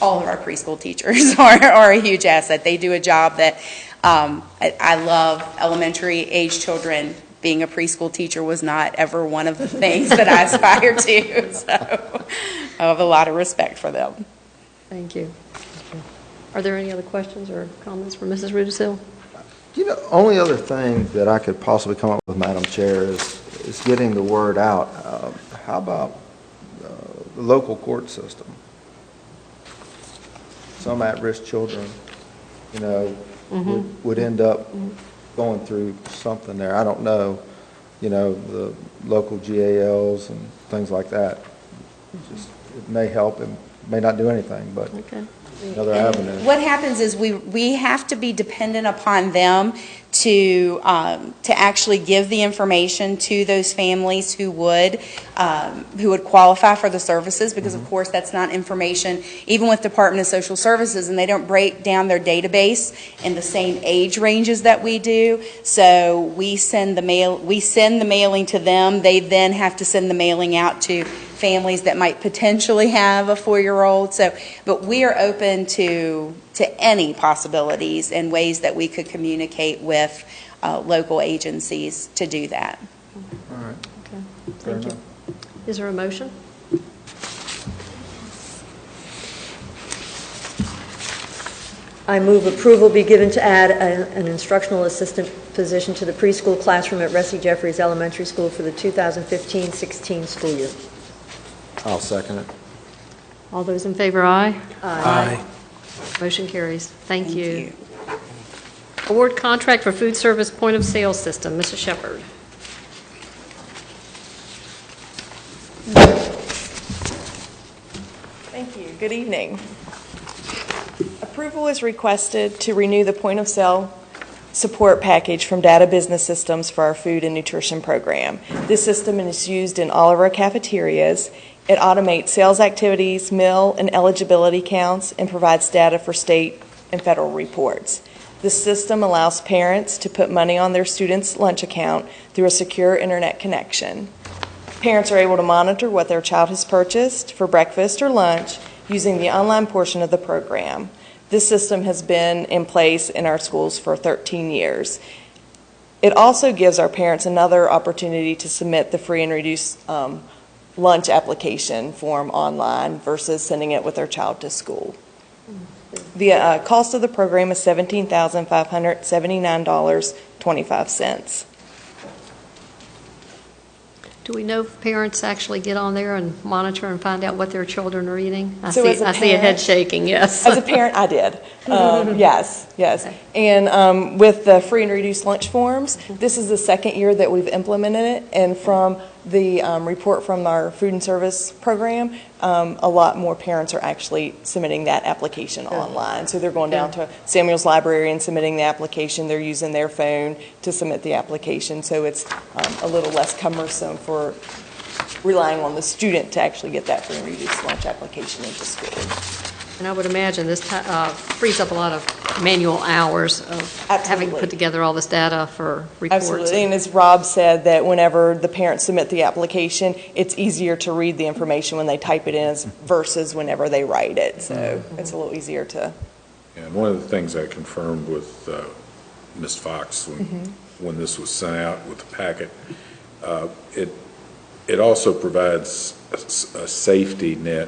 S11: All of our preschool teachers are a huge asset. They do a job that I love. Elementary age children, being a preschool teacher was not ever one of the things that I aspired to. So I have a lot of respect for them.
S1: Thank you. Are there any other questions or comments for Mrs. Rudisill?
S10: Only other thing that I could possibly come up with, Madam Chair, is getting the word out. How about the local court system? Some at-risk children, would end up going through something there. I don't know, the local GALs and things like that. It may help, it may not do anything, but another avenue.
S11: What happens is we have to be dependent upon them to actually give the information to those families who would qualify for the services, because of course that's not information even with Department of Social Services, and they don't break down their database in the same age ranges that we do. So we send the mailing to them. They then have to send the mailing out to families that might potentially have a 4-year-old. But we are open to any possibilities and ways that we could communicate with local agencies to do that.
S10: All right.
S1: Okay, thank you. Is there a motion?
S8: I move approval be given to add an instructional assistant position to the preschool classroom at Ressie Jeffries Elementary School for the 2015-16 school year.
S10: I'll second it.
S1: All those in favor, aye.
S4: Aye.
S1: Motion carries. Thank you. Award contract for food service point of sale system. Mrs. Shepherd.
S12: Thank you. Good evening. Approval is requested to renew the point of sale support package from Data Business Systems for our food and nutrition program. This system is used in all of our cafeterias. It automates sales activities, meal and eligibility counts, and provides data for state and federal reports. This system allows parents to put money on their students' lunch account through a secure internet connection. Parents are able to monitor what their child has purchased for breakfast or lunch using the online portion of the program. This system has been in place in our schools for 13 years. It also gives our parents another opportunity to submit the free and reduced lunch application form online versus sending it with their child to school. The cost of the program is $17,579.25.
S1: Do we know if parents actually get on there and monitor and find out what their children are eating? I
S12: So
S1: see,
S12: as a
S1: I see a head
S12: parent-
S1: shaking, yes.
S12: As a parent, I did. Yes. And with the free and reduced lunch forms, this is the second year that we've implemented it. And from the report from our food and service program, a lot more parents are actually submitting that application online. So they're going down to Samuel's Library and submitting the application. They're using their phone to submit the application. So it's a little less cumbersome for relying on the student to actually get that free and reduced lunch application into school.
S1: And I would imagine this frees up a lot of manual hours of having to put together all this data for reports.
S12: Absolutely, and as Rob said, that whenever the parents submit the application, it's easier to read the information when they type it in versus whenever they write it. So it's a little easier to.
S3: And one of the things I confirmed with Ms. Fox when this was sent out with the packet, it also provides a safety net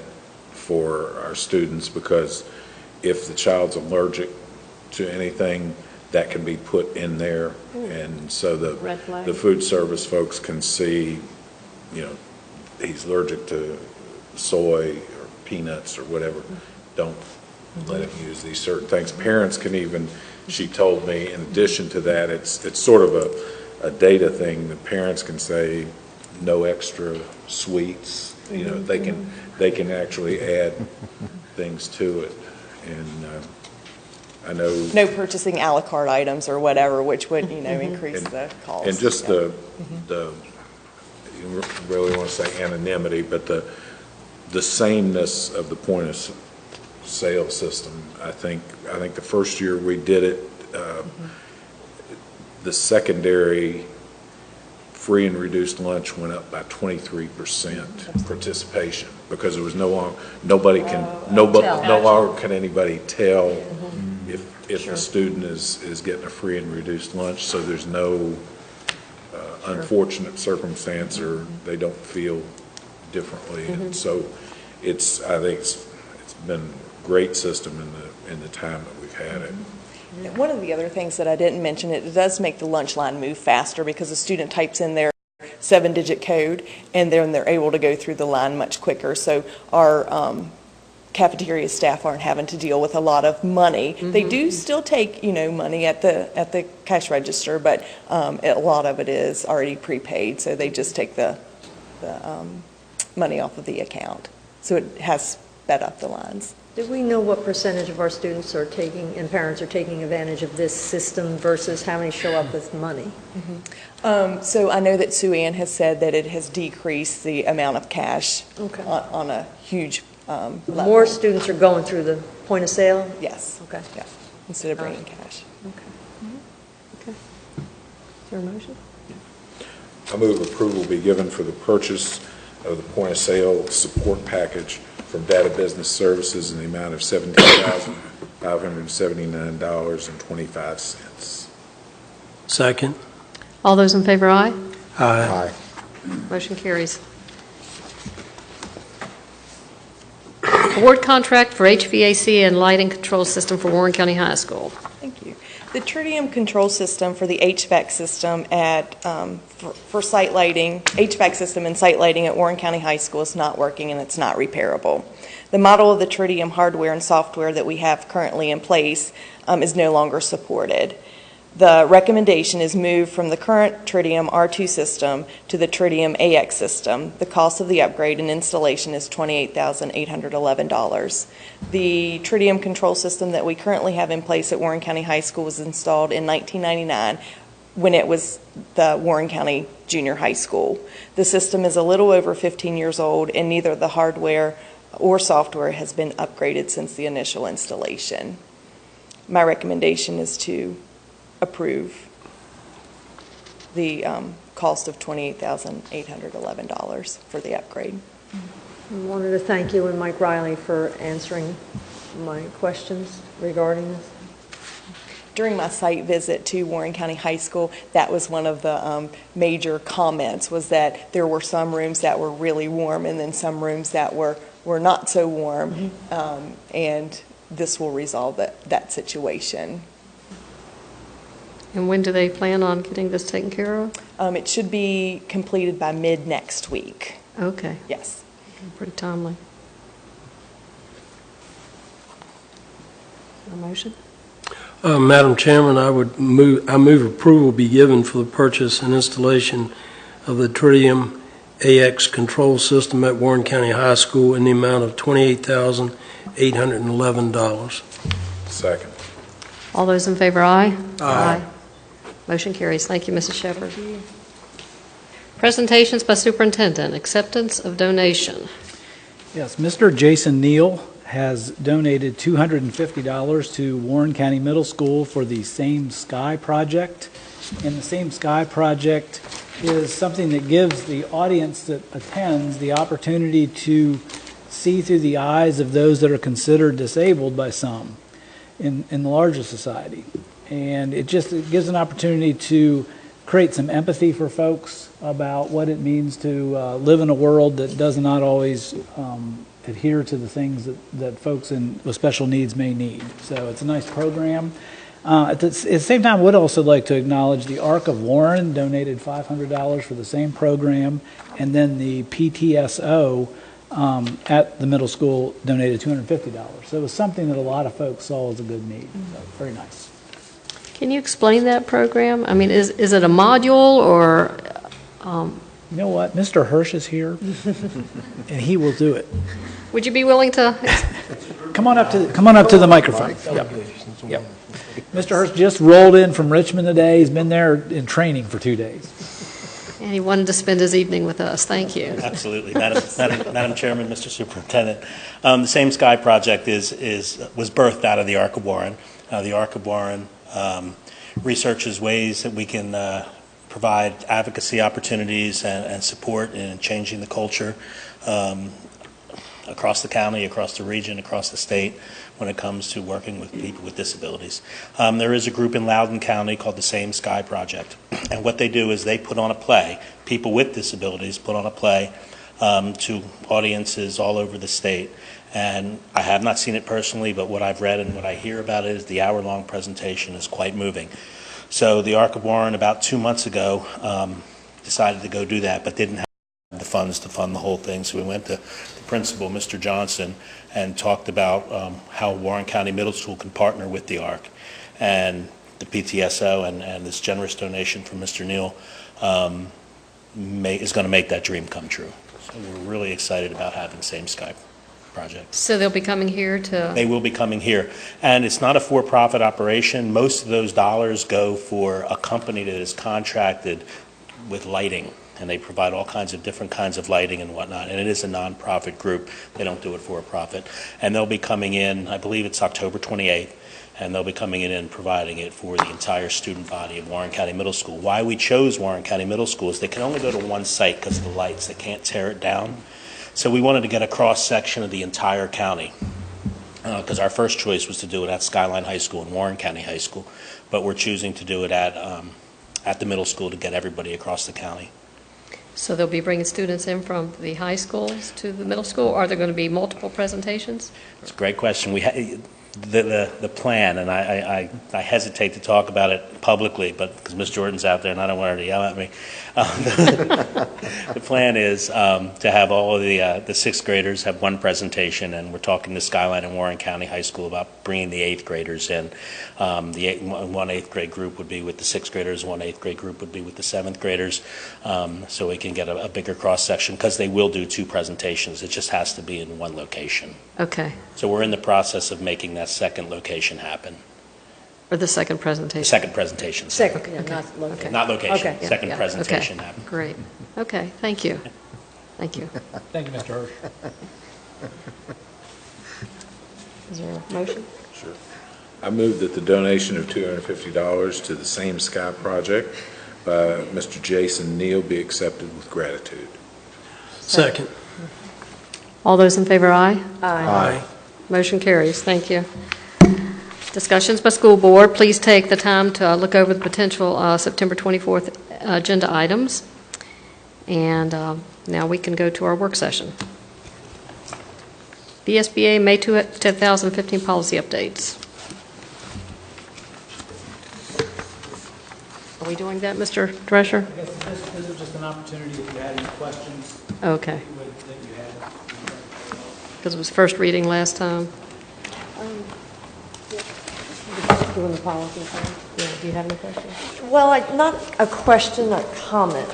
S3: for our students, because if the child's allergic to anything, that can be put in there. And so the food service folks can see, he's allergic to soy or peanuts or whatever. Don't let him use these certain things. Parents can even, she told me, in addition to that, it's sort of a data thing. The parents can say no extra sweets. They can actually add things to it. And I know.
S12: No purchasing a la carte items or whatever, which would, increase the cost.
S3: And just the you really want to say anonymity, but the sameness of the point of sale system. I think the first year we did it, the secondary free and reduced lunch went up by 23% participation, because there was no longer can anybody tell if the student is getting a free and reduced lunch. So there's no unfortunate circumstance, or they don't feel differently. And so I think it's been a great system in the time that we've had it.
S12: One of the other things that I didn't mention, it does make the lunch line move faster, because the student types in their 7-digit code, and then they're able to go through the line much quicker. So our cafeteria staff aren't having to deal with a lot of money. They do still take money at the cash register, but a lot of it is already prepaid. So they just take the money off of the account. So it has sped up the lines.
S8: Do we know what percentage of our students are taking, and parents are taking advantage of this system versus how many show up with money?
S12: So I know that Sue Ann has said that it has decreased the amount of cash on a huge level.
S8: More students are going through the point of sale?
S12: Yes.
S8: Okay.
S12: Yeah, instead of bringing cash.
S8: Okay. Okay. Is there a motion?
S3: I move approval be given for the purchase of the point of sale support package from Data Business Services in the amount of $17,579.25.
S4: Second.
S1: All those in favor, aye?
S4: Aye.
S1: Motion carries. Award contract for HVAC and lighting control system for Warren County High School.
S12: Thank you. The tritium control system for the HVAC system for site lighting, HVAC system and site lighting at Warren County High School is not working and it's not repairable. The model of the tritium hardware and software that we have currently in place is no longer supported. The recommendation is moved from the current tritium R2 system to the tritium AX system. The cost of the upgrade and installation is $28,811. The tritium control system that we currently have in place at Warren County High School was installed in 1999 when it was the Warren County Junior High School. The system is a little over 15 years old, and neither the hardware or software has been upgraded since the initial installation. My recommendation is to approve the cost of $28,811 for the upgrade.
S8: I wanted to thank you and Mike Riley for answering my questions regarding this.
S12: During my site visit to Warren County High School, that was one of the major comments, was that there were some rooms that were really warm and then some rooms that were not so warm, and this will resolve that situation.
S1: And when do they plan on getting this taken care of?
S12: It should be completed by mid next week.
S1: Okay.
S12: Yes.
S1: Pretty timely. A motion?
S4: Madam Chairman, I move approval be given for the purchase and installation of the tritium AX control system at Warren County High School in the amount of $28,811.
S3: Second.
S1: All those in favor, aye? Aye. Motion carries. Thank you, Mrs. Shepherd. Presentations by superintendent, acceptance of donation.
S6: Yes, Mr. Jason Neal has donated $250 to Warren County Middle School for the Same Sky Project. And the Same Sky Project is something that gives the audience that attends the opportunity to see through the eyes of those that are considered disabled by some in the larger society. And it gives an opportunity to create some empathy for folks about what it means to live in a world that does not always adhere to the things that folks with special needs may need. So it's a nice program. At the same time, I would also like to acknowledge the Arc of Warren donated $500 for the same program, and then the PTSO at the middle school donated $250. So it was something that a lot of folks saw as a good need. So very nice.
S1: Can you explain that program? I mean, is it a module or?
S6: You know what? Mr. Hirsch is here, and he will do it.
S1: Would you be willing to?
S6: Come on up to the microphone. Yep. Mr. Hirsch just rolled in from Richmond today. He's been there in training for 2 days.
S1: And he wanted to spend his evening with us. Thank you.
S13: Absolutely. Madam Chairman, Mr. Superintendent, the Same Sky Project was birthed out of the Arc of Warren. The Arc of Warren researches ways that we can provide advocacy opportunities and support in changing the culture across the county, across the region, across the state when it comes to working with people with disabilities. There is a group in Loudoun County called the Same Sky Project, and what they do is they put on a play. People with disabilities put on a play to audiences all over the state. And I have not seen it personally, but what I've read and what I hear about it is the hour-long presentation is quite moving. So the Arc of Warren about 2 months ago decided to go do that, but didn't have the funds to fund the whole thing. So we went to the principal, Mr. Johnson, and talked about how Warren County Middle School can partner with the Arc. And the PTSO and this generous donation from Mr. Neal is going to make that dream come true. So we're really excited about having Same Sky Project.
S1: So they'll be coming here to?
S13: They will be coming here. And it's not a for-profit operation. Most of those dollars go for a company that is contracted with lighting, and they provide all kinds of different kinds of lighting and whatnot. And it is a nonprofit group. They don't do it for a profit. And they'll be coming in, I believe it's October 28th, and they'll be coming in and providing it for the entire student body of Warren County Middle School. Why we chose Warren County Middle School is they can only go to one site because of the lights. They can't tear it down. So we wanted to get a cross-section of the entire county because our first choice was to do it at Skyline High School and Warren County High School, but we're choosing to do it at the middle school to get everybody across the county.
S1: So they'll be bringing students in from the high schools to the middle school? Are there going to be multiple presentations?
S13: It's a great question. the plan, and I hesitate to talk about it publicly, but because Ms. Jordan's out there and I don't want her to yell at me. The plan is to have all of the sixth graders have one presentation, and we're talking to Skyline and Warren County High School about bringing the eighth graders in. One eighth grade group would be with the sixth graders, one eighth grade group would be with the seventh graders, so we can get a bigger cross section, because they will do two presentations. It just has to be in one location.
S1: Okay.
S13: So we're in the process of making that second location happen.
S1: Or the second presentation?
S13: The second presentation.
S8: Second,
S1: Okay.
S8: yeah, not location.
S13: Not location,
S8: Okay.
S1: Yeah,
S13: second
S1: yeah,
S13: presentation
S1: okay.
S13: happen.
S1: Great. Okay, thank you. Thank you.
S6: Thank you, Mr. Hirsch.
S1: Is there a motion?
S3: Sure. I move that the donation of $250 to the Same Sky Project by Mr. Jason Neal be accepted with gratitude.
S4: Second.
S1: All those in favor, aye?
S4: Aye.
S1: Motion carries. Thank you. Discussions by school board. Please take the time to look over the potential September 24th agenda items. And now we can go to our work session. BSBA May 2015 policy updates. Are we doing that, Mr. Drescher?
S6: I guess this is just an opportunity if you had any questions
S1: Okay,
S6: that you had.
S1: because it was first reading last time.
S8: Doing the policy thing.
S1: Yeah, do you have any questions?
S8: Well, not a question, a comment.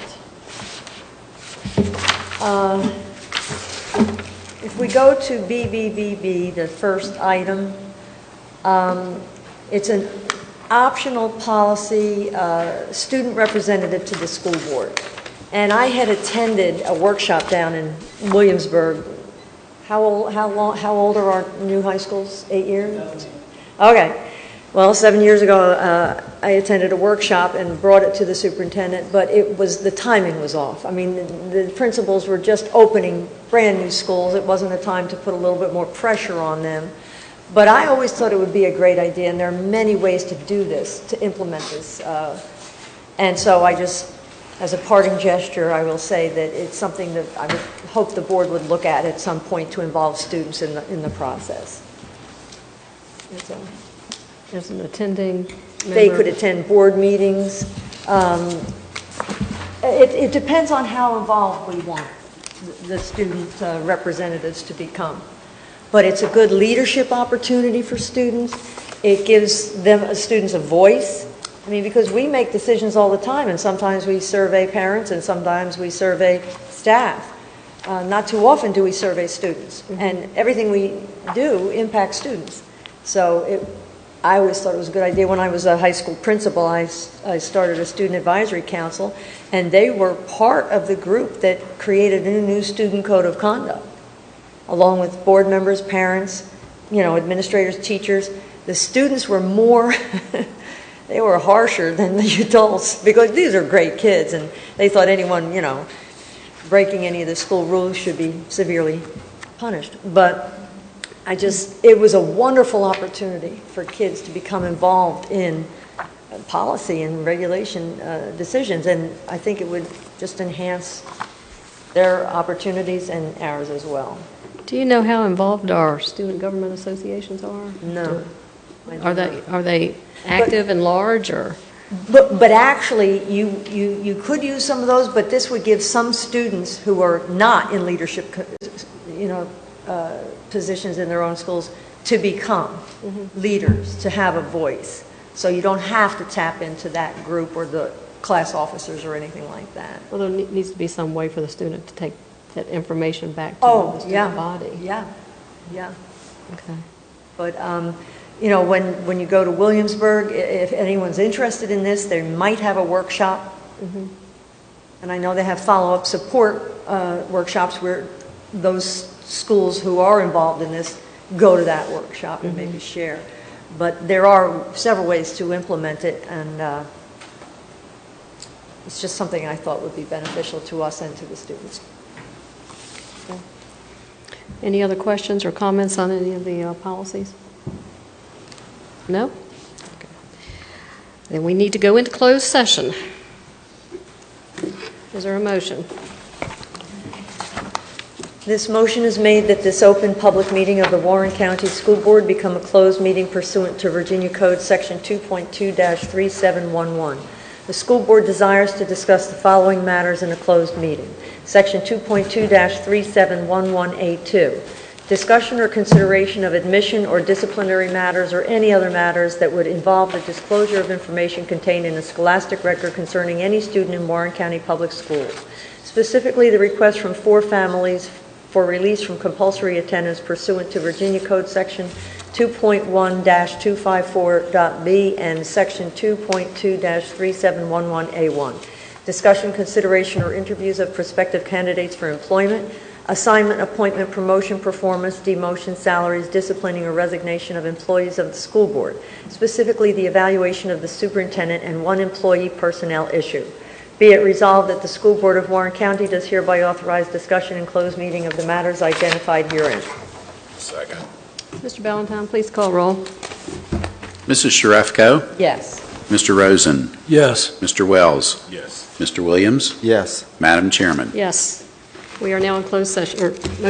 S8: If we go to BBBB, the first item, it's an optional policy, student representative to the school board. And I had attended a workshop down in Williamsburg. How old are our new high schools? 8 years? Okay. Well, 7 years ago, I attended a workshop and brought it to the superintendent, but the timing was off. I mean, the principals were just opening brand new schools. It wasn't a time to put a little bit more pressure on them. But I always thought it would be a great idea, and there are many ways to do this, to implement this. And so I just, as a parting gesture, I will say that it's something that I would hope the board would look at some point to involve students in the process.
S1: As an attending member?
S8: They could attend board meetings. It depends on how involved we want the student representatives to become. But it's a good leadership opportunity for students. It gives them, students, a voice. I mean, because we make decisions all the time, and sometimes we survey parents, and sometimes we survey staff. Not too often do we survey students, and everything we do impacts students. So I always thought it was a good idea. When I was a high school principal, I started a student advisory council, and they were part of the group that created a new student code of conduct, along with board members, parents, administrators, teachers. The students were more, they were harsher than the adults, because these are great kids, and they thought anyone, breaking any of the school rules should be severely punished. But it was a wonderful opportunity for kids to become involved in policy and regulation decisions, and I think it would just enhance their opportunities and ours as well.
S1: Do you know how involved our student government associations are?
S8: No.
S1: Are they active and large, or?
S8: But actually, you could use some of those, but this would give some students who are not in leadership, positions in their own schools to become leaders, to have a voice. So you don't have to tap into that group or the class officers or anything like that.
S1: Well, there needs to be some way for the student to take that information back to the student body.
S8: Yeah.
S1: Okay.
S8: But, when you go to Williamsburg, if anyone's interested in this, they might have a workshop. And I know they have follow-up support workshops where those schools who are involved in this go to that workshop and maybe share. But there are several ways to implement it, and it's just something I thought would be beneficial to us and to the students.
S1: Okay. Any other questions or comments on any of the policies? No? Okay. Then we need to go into closed session. Is there a motion?
S8: This motion is made that this open public meeting of the Warren County School Board become a closed meeting pursuant to Virginia Code Section 2.2-3711. The school board desires to discuss the following matters in a closed meeting. Section 2.2-3711A2, discussion or consideration of admission or disciplinary matters or any other matters that would involve the disclosure of information contained in a scholastic record concerning any student in Warren County Public Schools. Specifically, the request from 4 families for release from compulsory attendance pursuant to Virginia Code Section 2.1-254.b and Section 2.2-3711A1. Discussion, consideration, or interviews of prospective candidates for employment, assignment, appointment, promotion, performance, demotion, salaries, disciplining, or resignation of employees of the school board, specifically the evaluation of the superintendent and 1 employee personnel issue. Be it resolved that the School Board of Warren County does hereby authorize discussion in closed meeting of the matters identified herein.
S3: Second.
S1: Mr. Valentine, please call roll.
S2: Mrs. Sharefko?
S8: Yes.
S2: Mr. Rosen?
S4: Yes.
S2: Mr. Wells?
S3: Yes.
S2: Mr. Williams?
S10: Yes.
S2: Madam Chairman?
S1: Yes. We are now in closed session, or motion